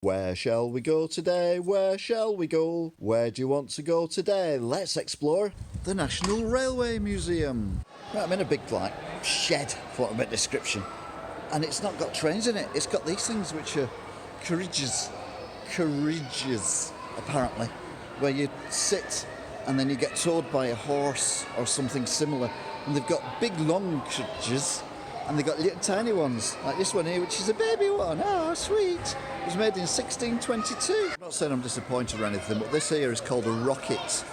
Where shall we go today? Where shall we go? Where do you want to go today? Let's explore the National Railway Museum. Right, I'm in a big, shed, for want of a better description. And it's not got trains in it. It's got these things which are carriages, apparently, where you sit and then you get towed by a horse or something similar. And they've got big, long carriages, and they've got little tiny ones, like this one here, which is a baby one. Oh, sweet. It was made in 1622. I'm not saying I'm disappointed or anything, but this here is called a rocket.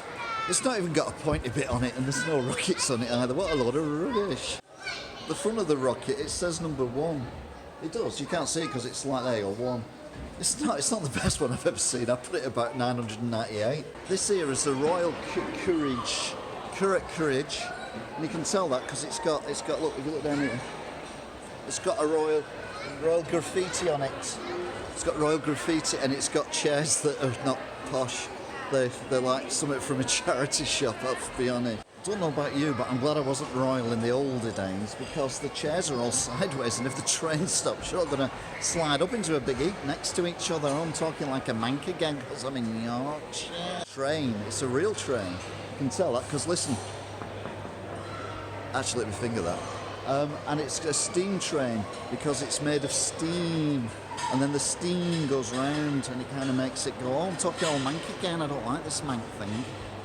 It's not even got a pointy bit on it, and there's no rockets on it either. What a load of rubbish. The front of the rocket, it says number 1. It does. You can't see it because it's like there, you're 1. It's not the best one I've ever seen. I put it about 998. This here is the Royal Courage, and you can tell that because it's got. Look, if you look down here, it's got a royal graffiti on it. It's got royal graffiti, and it's got chairs that are not posh. They're like something from a charity shop. Let's be honest. I don't know about you, but I'm glad I wasn't royal in the older days because the chairs are all sideways, and if the train stops, you're not going to slide up into a big heap next to each other. I'm talking like a manca gang because I'm in Yorkshire. Train, it's a real train. You can tell that because listen. Actually, let me finger that. And it's a steam train because it's made of steam, and then the steam goes round and it kind of makes it go. Oh, I'm talking all mank again. I don't like this mank thing.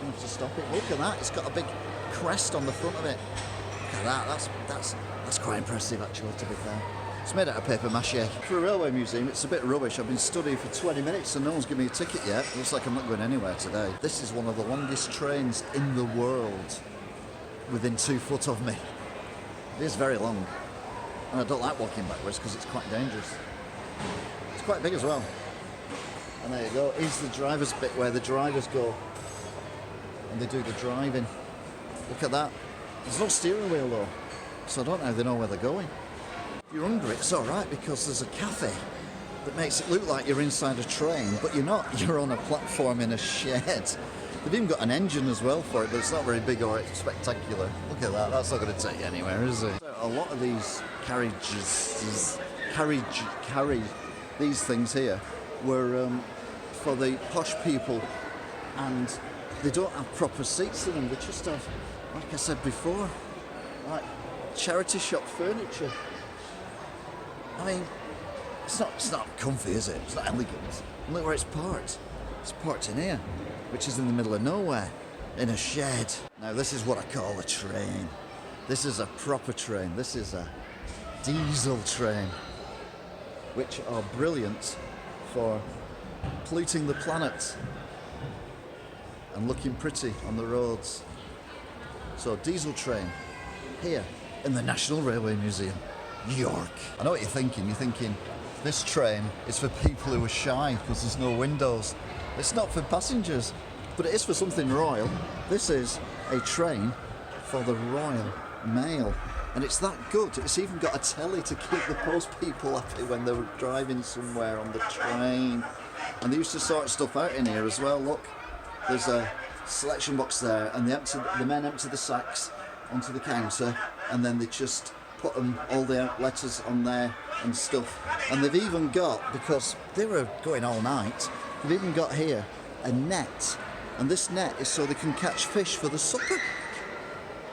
I have to stop it. Look at that. It's got a big crest on the front of it. Look at that. That's quite impressive, actually, to be fair. It's made out of paper mache. For a railway museum, it's a bit rubbish. I've been studying for 20 minutes and no one's given me a ticket yet. Looks like I'm not going anywhere today. This is one of the longest trains in the world within 2 foot of me. It is very long, and I don't like walking backwards because it's quite dangerous. It's quite big as well. And there you go, here's the driver's bit where the drivers go and they do the driving. Look at that. There's no steering wheel though, so I don't know how they know where they're going. If you're hungry, it's alright because there's a cafe that makes it look like you're inside a train, but you're not. You're on a platform in a shed. They've even got an engine as well for it, but it's not very big or spectacular. Look at that, that's not going to take you anywhere, is it? A lot of these these things here were for the posh people, and they don't have proper seats in them. They just have, like I said before, like charity shop furniture. I mean, it's not comfy, is it? It's not elegant. And look where it's parked. It's parked in here, which is in the middle of nowhere, in a shed. Now this is what I call a train. This is a proper train. This is a diesel train, which are brilliant for polluting the planet and looking pretty on the roads. So diesel train, here in the National Railway Museum, York. I know what you're thinking. You're thinking, this train is for people who are shy because there's no windows. It's not for passengers, but it is for something royal. This is a train for the Royal Mail, and it's that good. It's even got a telly to keep the post people happy when they were driving somewhere on the train. And they used to sort stuff out in here as well. Look, there's a selection box there, and the men empty the sacks onto the counter, and then they just put all the letters on there and stuff. And they've even got, because they were going all night, they've even got here a net, and this net is so they can catch fish for the supper.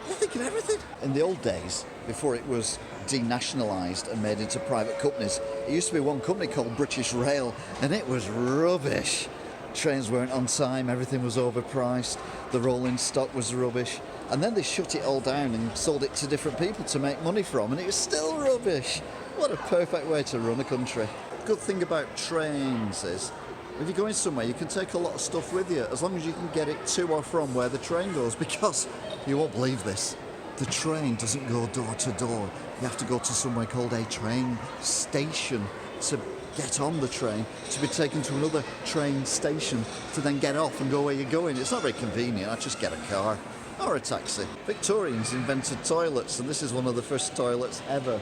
They think of everything. In the old days, before it was denationalised and made into private companies, it used to be one company called British Rail, and it was rubbish. Trains weren't on time, everything was overpriced, the rolling stock was rubbish, and then they shut it all down and sold it to different people to make money from, and it was still rubbish. What a perfect way to run a country. The good thing about trains is, if you're going somewhere, you can take a lot of stuff with you, as long as you can get it to or from where the train goes, because you won't believe this, the train doesn't go door to door. You have to go to somewhere called a train station to get on the train, to be taken to another train station, to then get off and go where you're going. It's not very convenient. I just get a car or a taxi. Victorians invented toilets, and this is one of the first toilets ever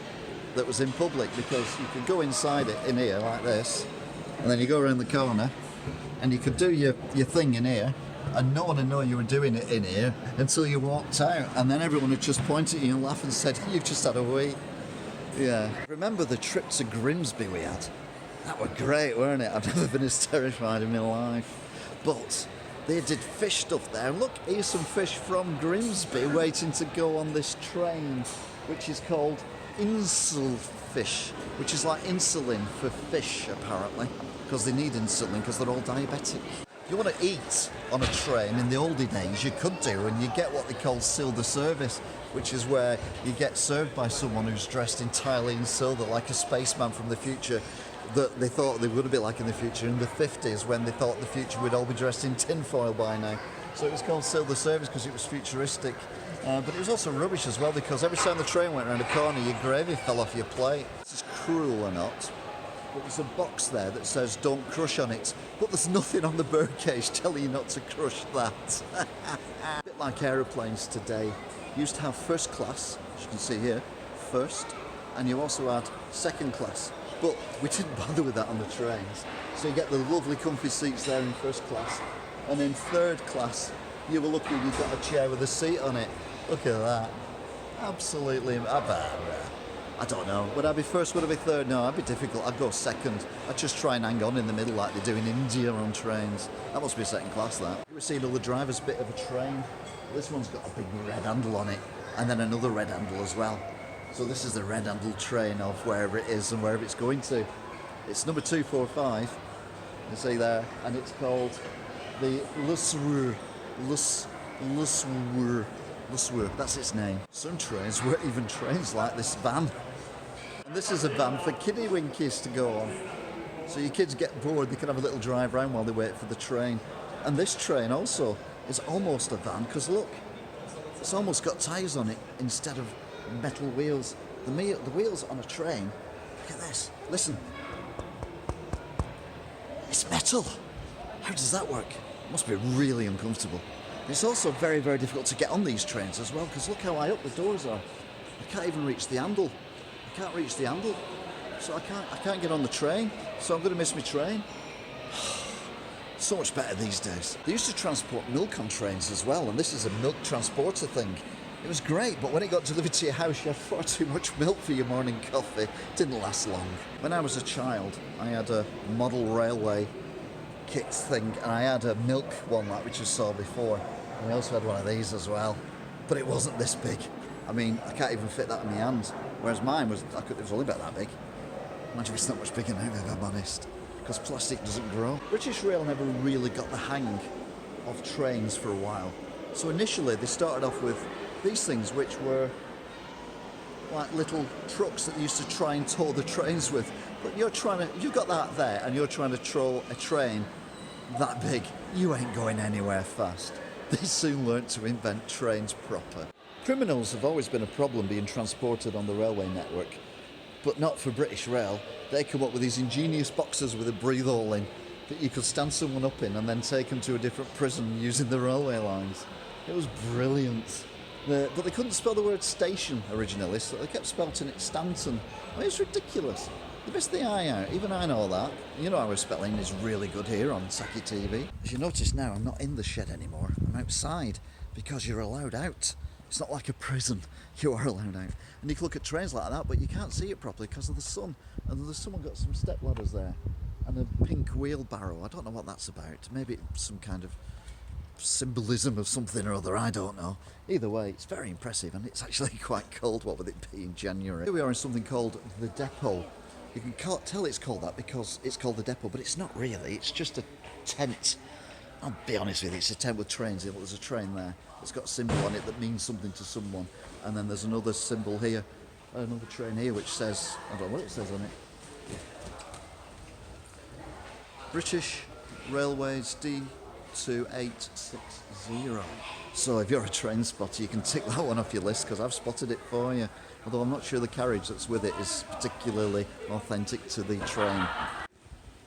that was in public, because you could go inside it in here like this, and then you go around the corner and you could do your thing in here, and no one would know you were doing it in here until you walked out, and then everyone would just point at you and laugh and said, you've just had a wee. Yeah. Remember the trip to Grimsby we had? That were great, weren't it? I've never been as terrified in my life. But they did fish stuff there. Look, here's some fish from Grimsby waiting to go on this train, which is called insulfish, which is like insulin for fish, apparently, because they need insulin because they're all diabetic. If you want to eat on a train in the oldie days, you could do, and you get what they call silver service, which is where you get served by someone who's dressed entirely in silver, like a spaceman from the future, that they thought they would be like in the future in the 50s, when they thought the future would all be dressed in tinfoil by now. So it was called silver service because it was futuristic. But it was also rubbish as well, because every time the train went around a corner, your gravy fell off your plate. This is cruel or not, but there's a box there that says don't crush on it, but there's nothing on the birdcage telling you not to crush that. A bit like aeroplanes today. You used to have first class, as you can see here, first, and you also had second class. But we didn't bother with that on the trains. So you get the lovely comfy seats there in first class. And in third class, you were lucky you got a chair with a seat on it. Look at that. Absolutely. I don't know. Would I be first? Would I be third? No, I'd be difficult. I'd go second. I'd just try and hang on in the middle like they do in India on trains. That must be second class, that. We've seen all the driver's bit of a train. This one's got a big red handle on it. And then another red handle as well. So this is the red handle train of wherever it is and wherever it's going to. It's number 245, you see there, and it's called the Luswur. That's its name. Some trains weren't even trains like this van. And this is a van for kiddie winkies to go on. So your kids get bored, they can have a little drive around while they wait for the train. And this train also is almost a van, because look, it's almost got tyres on it instead of metal wheels. The wheels on a train, look at this, listen. It's metal. How does that work? It must be really uncomfortable. It's also very, very difficult to get on these trains as well, because look how high up the doors are. I can't even reach the handle. I can't reach the handle. So I can't get on the train, so I'm going to miss my train. So much better these days. They used to transport milk on trains as well, and this is a milk transporter thing. It was great, but when it got delivered to your house, you had far too much milk for your morning coffee. It didn't last long. When I was a child, I had a model railway kit thing, and I had a milk one like which you saw before. And I also had one of these as well, but it wasn't this big. I mean, I can't even fit that in my hand, whereas mine was, it was only about that big. Imagine it's not much bigger now, if I'm honest, because plastic doesn't grow. British Rail never really got the hang of trains for a while. So initially they started off with these things, which were like little trucks that used to try and tow the trains with. But you've got that there, and you're trying to tow a train that big. You ain't going anywhere fast. They soon learnt to invent trains proper. Criminals have always been a problem being transported on the railway network, but not for British Rail. They come up with these ingenious boxes with a breathe hole in that you could stand someone up in and then take them to a different prison using the railway lines. It was brilliant. But they couldn't spell the word station originally, so they kept spelling it Stanton. I mean, it's ridiculous. They missed the I out. Even I know that. You know our spelling is really good here on Saki TV. As you notice now, I'm not in the shed anymore. I'm outside because you're allowed out. It's not like a prison. You are allowed out. And you can look at trains like that, but you can't see it properly because of the sun. And there's someone got some step ladders there and a pink wheelbarrow. I don't know what that's about. Maybe it's some kind of symbolism of something or other, I don't know. Either way, it's very impressive, and it's actually quite cold, what with it being January. Here we are in something called the depot. You can tell it's called that because it's called the depot, but it's not really. It's just a tent. I'll be honest with you, it's a tent with trains. There's a train there. It's got a symbol on it that means something to someone. And then there's another symbol here, another train here, which says, I don't know what it says on it. British Railways D2860. So if you're a train spotter, you can tick that one off your list because I've spotted it for you. Although I'm not sure the carriage that's with it is particularly authentic to the train.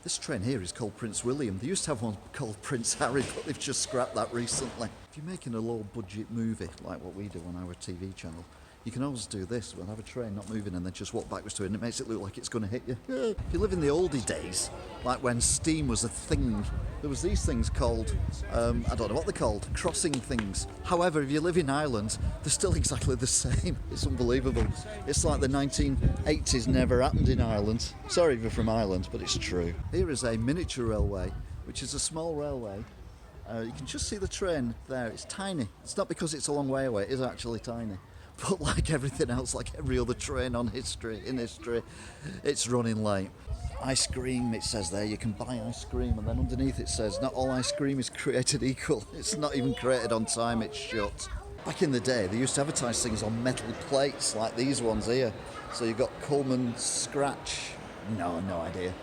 This train here is called Prince William. They used to have one called Prince Harry, but they've just scrapped that recently. If you're making a low-budget movie, like what we do on our TV channel, You can always do this. We'll have a train not moving and then just walk backwards to it, and it makes it look like it's going to hit you. Yeah. If you live in the oldie days, like when steam was a thing, there was these things called, I don't know what they're called, crossing things. However, if you live in Ireland, they're still exactly the same. It's unbelievable. It's like the 1980s never happened in Ireland. Sorry if you're from Ireland, but it's true. Here is a miniature railway, which is a small railway. You can just see the train there. It's tiny. It's not because it's a long way away, it is actually tiny. But like everything else, like every other train in history, it's running late. Ice cream, it says there, you can buy ice cream, and then underneath it says, not all ice cream is created equal. It's not even created on time, it's shut. Back in the day, they used to advertise things on metal plates like these ones here. So you've got Coleman Scratch, no idea.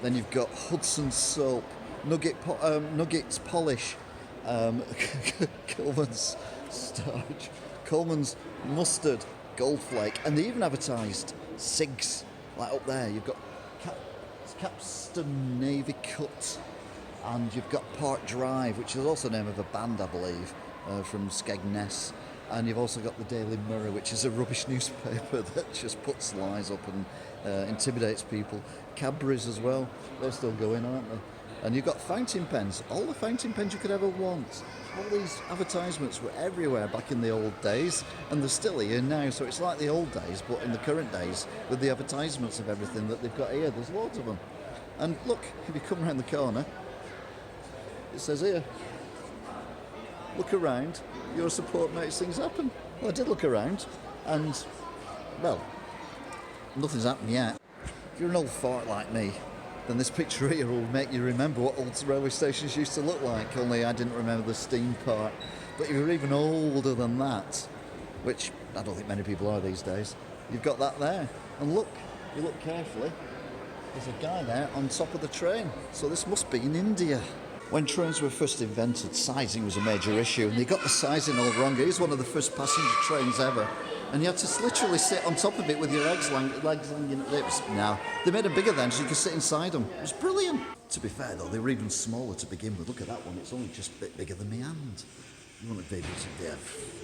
Then you've got Hudson Soap, Nuggets Polish, Coleman's Starch, Coleman's Mustard, Goldflake, and they even advertised cigs, like up there. You've got Capstan Navy Cut, and you've got Park Drive, which is also the name of a band, I believe, from Skegness. And you've also got the Daily Mirror, which is a rubbish newspaper that just puts lies up and intimidates people. Cadbury's as well, they're still going, aren't they? And you've got fountain pens, all the fountain pens you could ever want. All these advertisements were everywhere back in the old days, and they're still here now. So it's like the old days, but in the current days, with the advertisements of everything that they've got here. There's loads of them. And look, if you come around the corner, it says here, look around, your support makes things happen. Well, I did look around, and, well, nothing's happened yet. If you're an old fart like me, then this picture here will make you remember what old railway stations used to look like, only I didn't remember the steam part. But if you're even older than that, which I don't think many people are these days, you've got that there. And look, you look carefully, there's a guy there on top of the train. So this must be in India. When trains were first invented, sizing was a major issue, and they got the sizing all wrong. It was one of the first passenger trains ever. And you had to literally sit on top of it with your legs hanging at lips. Now, they made them bigger then so you could sit inside them. It was brilliant. To be fair though, they were even smaller to begin with. Look at that one, it's only just a bit bigger than my hand. You want to be able to, yeah,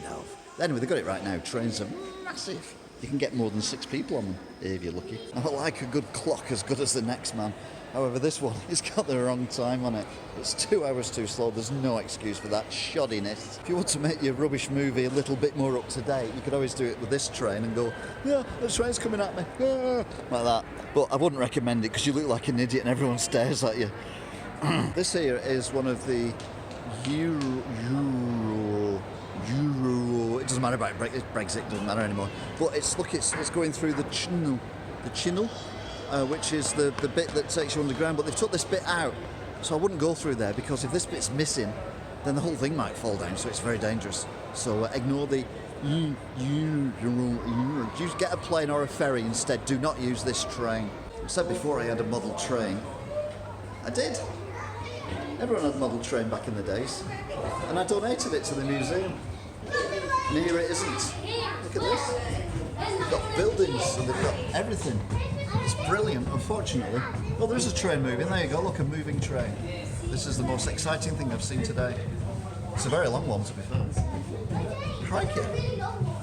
no. Anyway, they've got it right now. Trains are massive. You can get more than 6 people on them, if you're lucky. I like a good clock as good as the next man. However, this one, it's got the wrong time on it. It's 2 hours too slow. There's no excuse for that shoddiness. If you want to make your rubbish movie a little bit more up to date, you could always do it with this train and go, yeah, the train's coming at me, yeah, like that. But I wouldn't recommend it because you look like an idiot and everyone stares at you. This here is one of the Euro, it doesn't matter about Brexit, it doesn't matter anymore. But it's going through the Channel, which is the bit that takes you underground, but they've took this bit out, so I wouldn't go through there, because if this bit's missing, then the whole thing might fall down, so it's very dangerous. So ignore the just get a plane or a ferry instead. Do not use this train. I said before I had a model train. I did. Everyone had a model train back in the days, and I donated it to the museum. And here it isn't. Look at this. They've got buildings and they've got everything. It's brilliant, unfortunately. Well, there's a train moving. There you go, look, a moving train. This is the most exciting thing I've seen today. It's a very long one, to be fair. Crikey.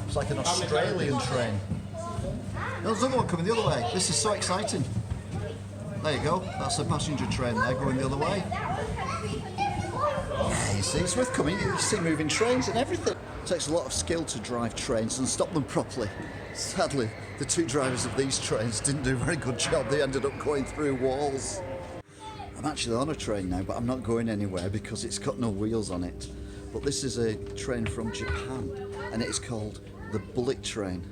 It's like an Australian train. There's another one coming the other way. This is so exciting. There you go, that's a passenger train there going the other way. Yeah, you see, it's worth coming. You see moving trains and everything. It takes a lot of skill to drive trains and stop them properly. Sadly, the 2 drivers of these trains didn't do a very good job. They ended up going through walls. I'm actually on a train now, but I'm not going anywhere because it's got no wheels on it. But this is a train from Japan, and it is called the Bullet train.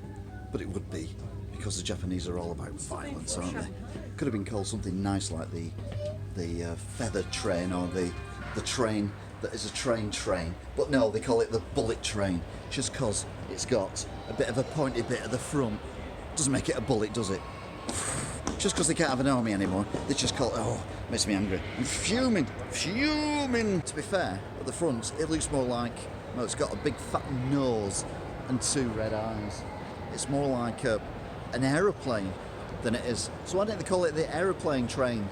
But it would be, because the Japanese are all about violence, aren't they? Could have been called something nice like the feather train, or the train that is a train. But no, they call it the Bullet train, just because it's got a bit of a pointy bit at the front. Doesn't make it a bullet, does it? Just because they can't have an army anymore, they just call it, oh, makes me angry. I'm fuming. To be fair, at the front, it looks more like, well, it's got a big fat nose and 2 red eyes. It's more like an aeroplane than it is. So why don't they call it the aeroplane train?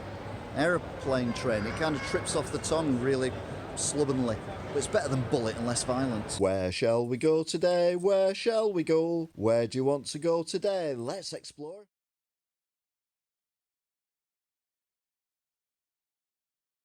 Aeroplane train. It kind of trips off the tongue really slovenly. But it's better than Bullet and less violent. Where shall we go today? Where shall we go? Where do you want to go today? Let's explore.